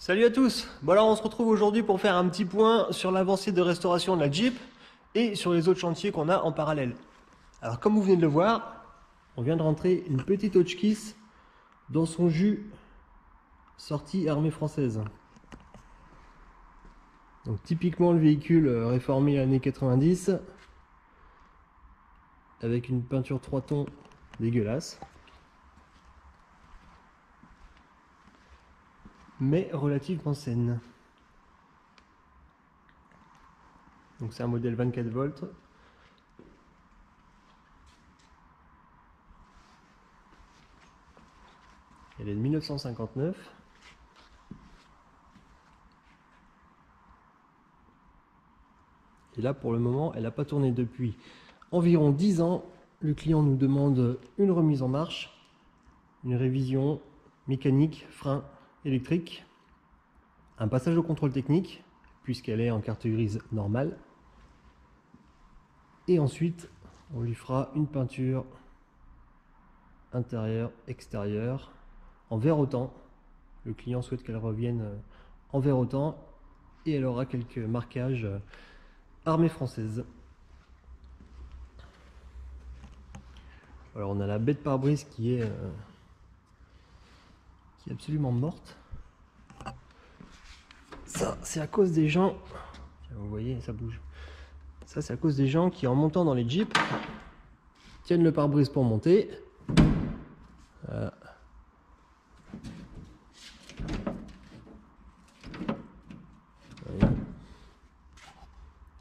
Salut à tous. Bon alors on se retrouve aujourd'hui pour faire un petit point sur l'avancée de restauration de la Jeep et sur les autres chantiers qu'on a en parallèle. Alors comme vous venez de le voir, on vient de rentrer une petite Hotchkiss dans son jus sortie armée française. Donc typiquement le véhicule réformé années 90 avec une peinture 3 tons dégueulasse. Mais relativement saine. Donc c'est un modèle 24 volts. Elle est de 1959. Et là pour le moment elle n'a pas tourné depuis environ 10 ans. Le client nous demande une remise en marche, une révision mécanique, frein, électrique, un passage au contrôle technique puisqu'elle est en carte grise normale, et ensuite on lui fera une peinture intérieure, extérieure en vert autant. Le client souhaite qu'elle revienne en vert autant et elle aura quelques marquages armée française. Alors on a la baie de pare-brise qui est absolument morte. Ça c'est à cause des gens, vous voyez ça bouge, ça c'est à cause des gens qui en montant dans les Jeeps tiennent le pare-brise pour monter. Voilà.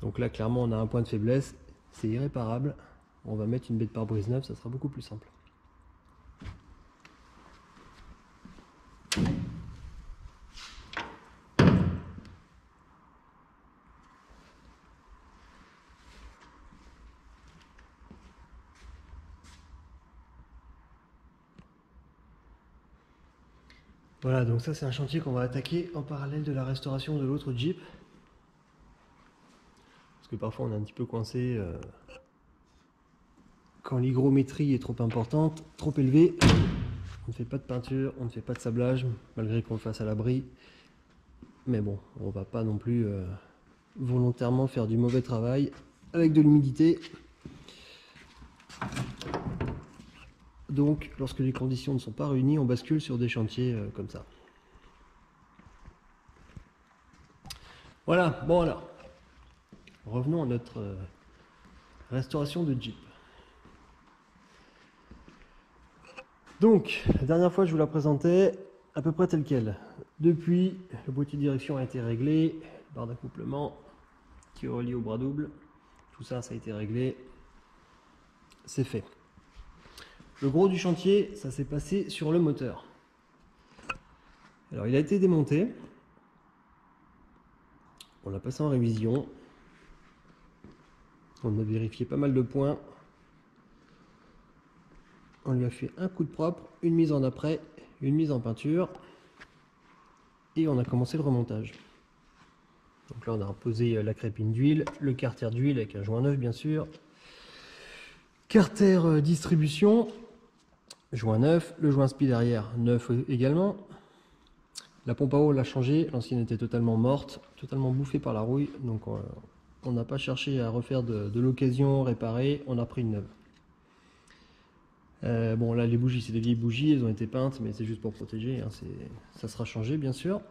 Donc là clairement on a un point de faiblesse, c'est irréparable. On va mettre une baie de pare-brise neuve, ça sera beaucoup plus simple. Voilà, donc ça c'est un chantier qu'on va attaquer en parallèle de la restauration de l'autre Jeep. Parce que parfois on est un petit peu coincé quand l'hygrométrie est trop importante, trop élevée. On ne fait pas de peinture, on ne fait pas de sablage, malgré qu'on le fasse à l'abri. Mais bon, on va pas non plus volontairement faire du mauvais travail avec de l'humidité. Donc, lorsque les conditions ne sont pas réunies, on bascule sur des chantiers comme ça. Voilà, bon alors, revenons à notre restauration de Jeep. Donc, la dernière fois je vous la présentais à peu près telle quelle. Depuis, le boîtier de direction a été réglé, barre d'accouplement qui est reliée au bras double, tout ça, ça a été réglé, c'est fait. Le gros du chantier, ça s'est passé sur le moteur. Alors il a été démonté, on l'a passé en révision, on a vérifié pas mal de points, on lui a fait un coup de propre, une mise en après, une mise en peinture, et on a commencé le remontage. Donc là on a reposé la crépine d'huile, le carter d'huile avec un joint neuf bien sûr, carter distribution, joint neuf, le joint spi derrière neuf également. La pompe à eau on l'a changé, l'ancienne était totalement morte, totalement bouffée par la rouille, donc on n'a pas cherché à refaire de l'occasion, réparer, on a pris une neuve. Bon là les bougies c'est des vieilles bougies, elles ont été peintes mais c'est juste pour protéger, hein, ça sera changé bien sûr.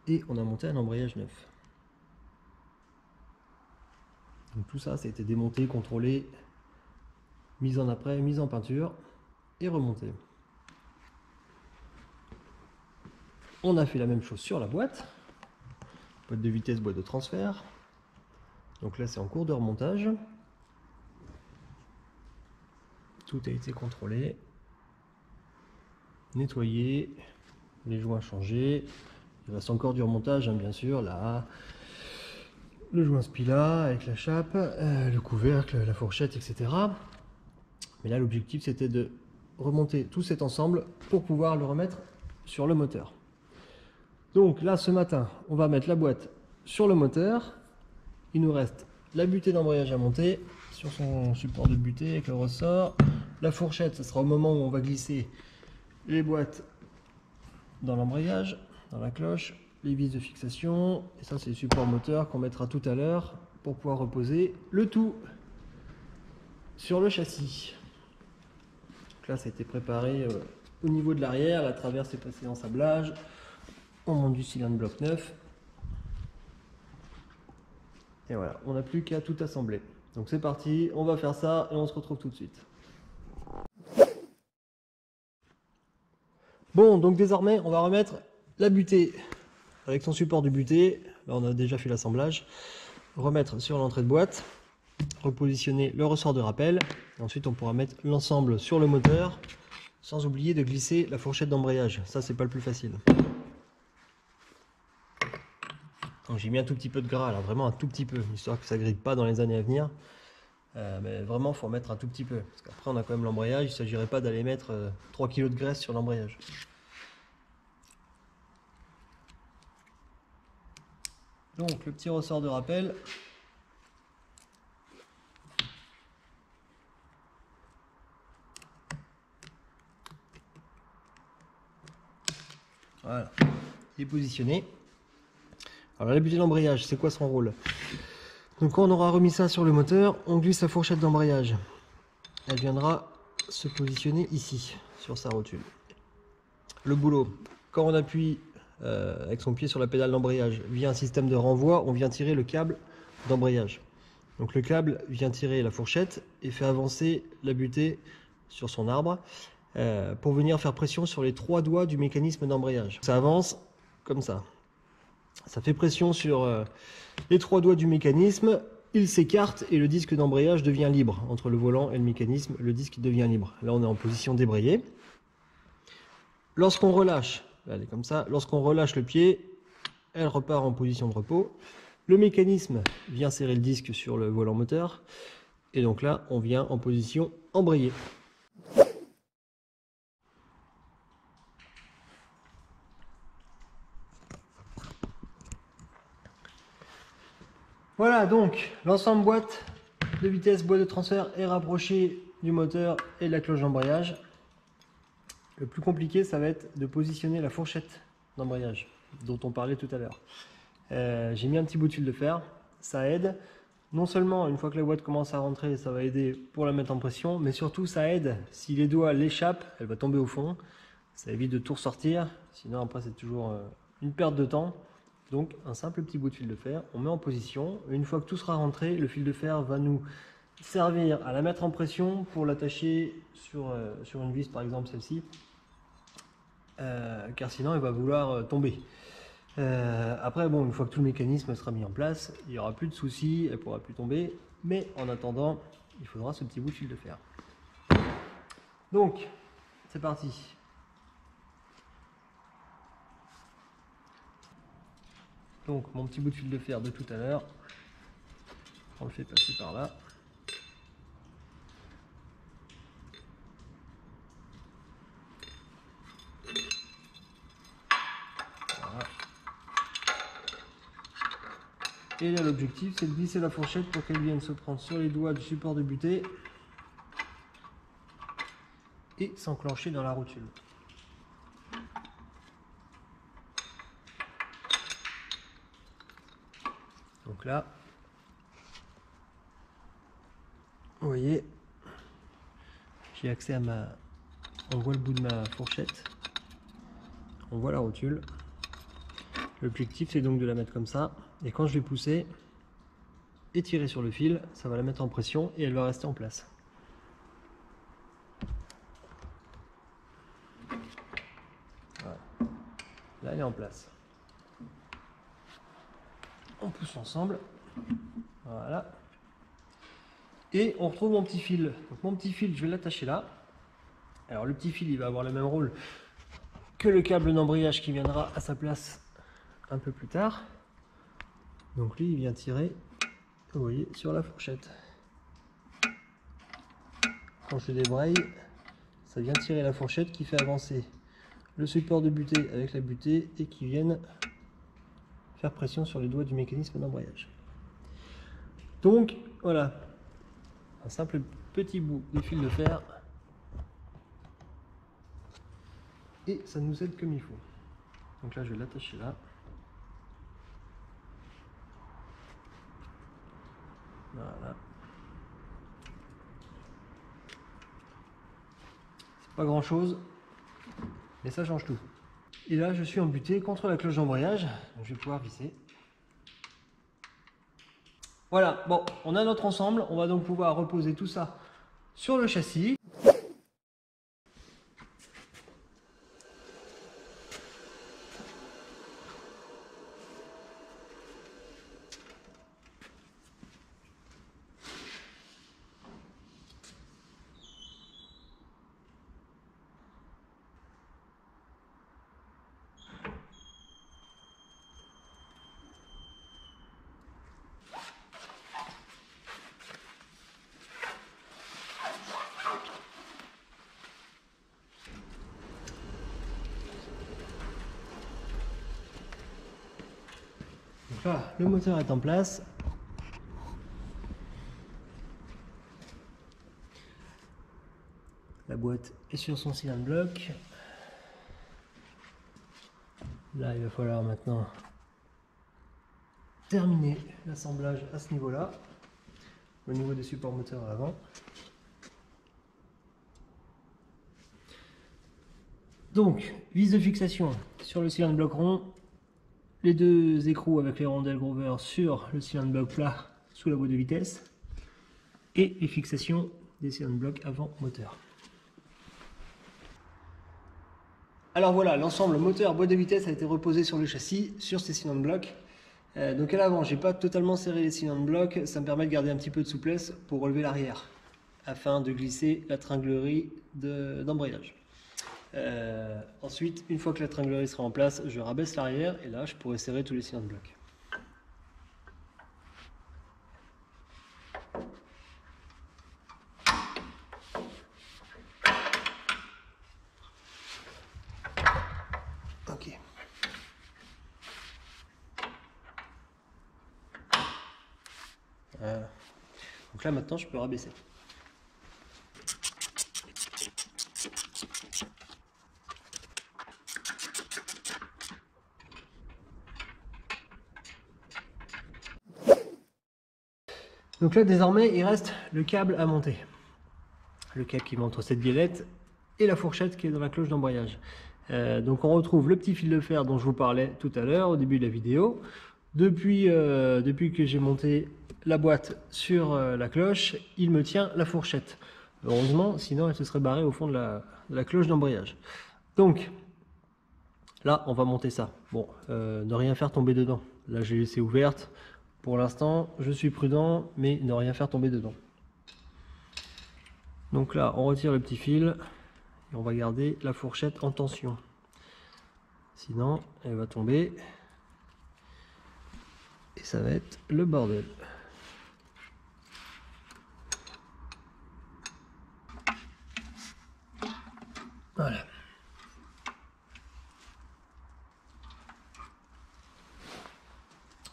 Et on a monté un embrayage neuf. Donc tout ça, ça a été démonté, contrôlé, mise en après, mise en peinture et remonté. On a fait la même chose sur la boîte. Boîte de vitesse, boîte de transfert. Donc là c'est en cours de remontage. Tout a été contrôlé, nettoyé, les joints changés. Il reste encore du remontage, hein, bien sûr, là. Le joint spi là, avec la chape, le couvercle, la fourchette, etc. Mais là, l'objectif, c'était de remonter tout cet ensemble pour pouvoir le remettre sur le moteur. Donc là, ce matin, on va mettre la boîte sur le moteur. Il nous reste la butée d'embrayage à monter sur son support de butée avec le ressort, La fourchette, ce sera au moment où on va glisser les boîtes dans l'embrayage, dans la cloche, les vis de fixation, et ça c'est le support moteur qu'on mettra tout à l'heure pour pouvoir reposer le tout sur le châssis. Donc là ça a été préparé au niveau de l'arrière, la traverse est passée en sablage, on monte du cylindre bloc neuf, et voilà, on n'a plus qu'à tout assembler. Donc c'est parti, on va faire ça et on se retrouve tout de suite. Bon, donc désormais, on va remettre la butée avec son support du butée. Là, on a déjà fait l'assemblage. Remettre sur l'entrée de boîte, repositionner le ressort de rappel. Et ensuite, on pourra mettre l'ensemble sur le moteur, sans oublier de glisser la fourchette d'embrayage. Ça, c'est pas le plus facile. Donc j'ai mis un tout petit peu de gras, là, vraiment un tout petit peu, histoire que ça grille pas dans les années à venir. Mais vraiment, il faut en mettre un tout petit peu, parce qu'après on a quand même l'embrayage, il ne s'agirait pas d'aller mettre 3 kg de graisse sur l'embrayage. Donc le petit ressort de rappel. Voilà, il est positionné. Alors la butée d'embrayage, c'est quoi son rôle? Donc quand on aura remis ça sur le moteur, on glisse la fourchette d'embrayage. Elle viendra se positionner ici, sur sa rotule. Le boulot, quand on appuie avec son pied sur la pédale d'embrayage via un système de renvoi, on vient tirer le câble d'embrayage. Donc le câble vient tirer la fourchette et fait avancer la butée sur son arbre pour venir faire pression sur les 3 doigts du mécanisme d'embrayage. Ça avance comme ça. Ça fait pression sur les 3 doigts du mécanisme, il s'écarte et le disque d'embrayage devient libre. Entre le volant et le mécanisme, le disque devient libre. Là, on est en position débrayée. Lorsqu'on relâche, là, elle est comme ça, lorsqu'on relâche le pied, elle repart en position de repos. Le mécanisme vient serrer le disque sur le volant moteur. Et donc là, on vient en position embrayée. Voilà, donc l'ensemble boîte de vitesse, boîte de transfert est rapproché du moteur et de la cloche d'embrayage. Le plus compliqué, ça va être de positionner la fourchette d'embrayage dont on parlait tout à l'heure. J'ai mis un petit bout de fil de fer, ça aide. Non seulement une fois que la boîte commence à rentrer, ça va aider pour la mettre en pression, mais surtout ça aide si les doigts l'échappent, elle va tomber au fond. Ça évite de tout ressortir, sinon après c'est toujours une perte de temps. Donc un simple petit bout de fil de fer, on met en position. Une fois que tout sera rentré, le fil de fer va nous servir à la mettre en pression pour l'attacher sur une vis, par exemple celle-ci, car sinon elle va vouloir tomber. Après, bon, une fois que tout le mécanisme sera mis en place, il n'y aura plus de soucis, elle ne pourra plus tomber. Mais en attendant, il faudra ce petit bout de fil de fer. Donc, c'est parti. Donc mon petit bout de fil de fer de tout à l'heure, on le fait passer par là. Voilà. Et là l'objectif c'est de glisser la fourchette pour qu'elle vienne se prendre sur les doigts du support de butée et s'enclencher dans la rotule. Donc là, vous voyez, j'ai accès à ma... On voit le bout de ma fourchette, on voit la rotule. L'objectif c'est donc de la mettre comme ça, et quand je vais pousser et tirer sur le fil, ça va la mettre en pression et elle va rester en place. Voilà. Là elle est en place. On pousse ensemble, voilà, et on retrouve mon petit fil. Donc mon petit fil, je vais l'attacher là. Alors le petit fil, il va avoir le même rôle que le câble d'embrayage qui viendra à sa place un peu plus tard. Donc lui, il vient tirer, vous voyez, sur la fourchette. Quand je débraye, ça vient tirer la fourchette qui fait avancer le support de butée avec la butée et qui viennent faire pression sur les doigts du mécanisme d'embrayage. Donc voilà, un simple petit bout de fil de fer et ça nous aide comme il faut. Donc là je vais l'attacher là. Voilà. C'est pas grand chose, mais ça change tout. Et là je suis embuté contre la cloche d'embrayage, donc je vais pouvoir visser. Voilà, bon, on a notre ensemble, on va donc pouvoir reposer tout ça sur le châssis. Donc là, le moteur est en place. La boîte est sur son cylindre bloc. Là, il va falloir maintenant terminer l'assemblage à ce niveau-là, au niveau des supports moteurs à l'avant. Donc, vis de fixation sur le cylindre bloc rond, les deux écrous avec les rondelles Grover sur le cylindre bloc plat sous la boîte de vitesse, et les fixations des cylindres blocs avant moteur. Alors voilà, l'ensemble moteur boîte de vitesse a été reposé sur le châssis, sur ces cylindres blocs. Donc à l'avant, j'ai pas totalement serré les cylindres blocs, ça me permet de garder un petit peu de souplesse pour relever l'arrière, afin de glisser la tringlerie d'embrayage. Ensuite, une fois que la tringlerie sera en place, je rabaisse l'arrière et là je pourrai serrer tous les cylindres blocs. Ok. Donc là maintenant je peux rabaisser. Donc là désormais il reste le câble à monter. Le câble qui va entre cette biellette et la fourchette qui est dans la cloche d'embrayage. Donc on retrouve le petit fil de fer dont je vous parlais tout à l'heure au début de la vidéo. Depuis que j'ai monté la boîte sur la cloche, il me tient la fourchette. Heureusement, sinon elle se serait barrée au fond de la cloche d'embrayage. Donc là, on va monter ça. Bon, ne rien faire tomber dedans. Là, j'ai laissé ouverte. Pour l'instant, je suis prudent, mais ne rien faire tomber dedans. Donc là, on retire le petit fil et on va garder la fourchette en tension. Sinon, elle va tomber et ça va être le bordel. Voilà.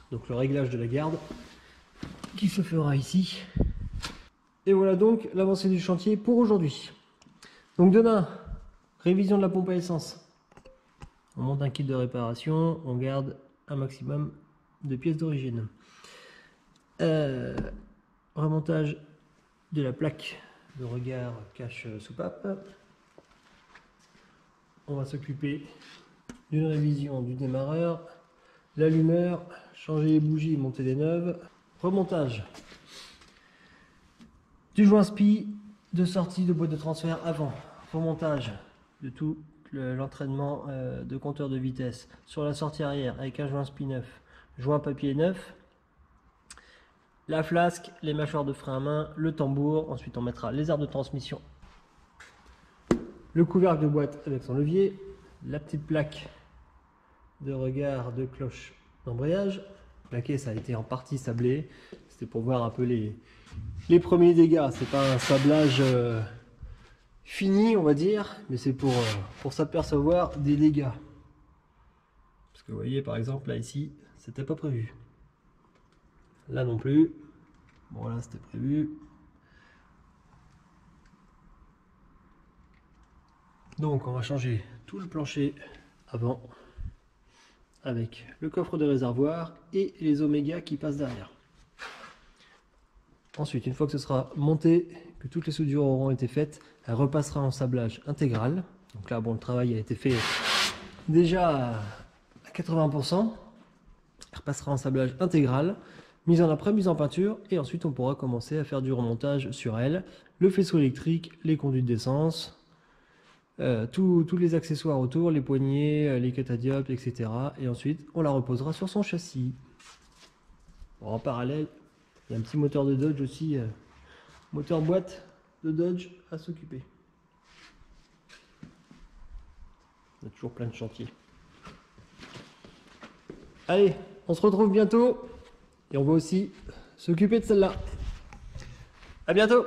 Donc le réglage de la garde qui se fera ici. Et voilà donc l'avancée du chantier pour aujourd'hui. Donc demain, révision de la pompe à essence. On monte un kit de réparation, on garde un maximum de pièces d'origine. Remontage de la plaque de regard cache soupape. On va s'occuper d'une révision du démarreur, l'allumeur, changer les bougies, monter des neuves, remontage du joint spi de sortie de boîte de transfert avant, remontage de tout l'entraînement de compteur de vitesse sur la sortie arrière avec un joint spi neuf, joint papier neuf, la flasque, les mâchoires de frein à main, le tambour, ensuite on mettra les aires de transmission, le couvercle de boîte avec son levier, la petite plaque de regard de cloche d'embrayage. La caisse a été en partie sablée, c'était pour voir un peu les premiers dégâts. C'est pas un sablage fini on va dire, mais c'est pour s'apercevoir des dégâts. Parce que vous voyez par exemple là ici, c'était pas prévu. Là non plus. Bon là c'était prévu. Donc on va changer tout le plancher avant avec le coffre de réservoir et les oméga qui passent derrière. Ensuite, une fois que ce sera monté, que toutes les soudures auront été faites, elle repassera en sablage intégral. Donc là, bon, le travail a été fait déjà à 80%. Elle repassera en sablage intégral, mise en après, mise en peinture, et ensuite on pourra commencer à faire du remontage sur elle, le faisceau électrique, les conduites d'essence, tous les accessoires autour, les poignées, les catadiopes, etc. Et ensuite, on la reposera sur son châssis. Bon, en parallèle, il y a un petit moteur de Dodge aussi, moteur boîte de Dodge à s'occuper. On a toujours plein de chantiers. Allez, on se retrouve bientôt et on va aussi s'occuper de celle-là. À bientôt!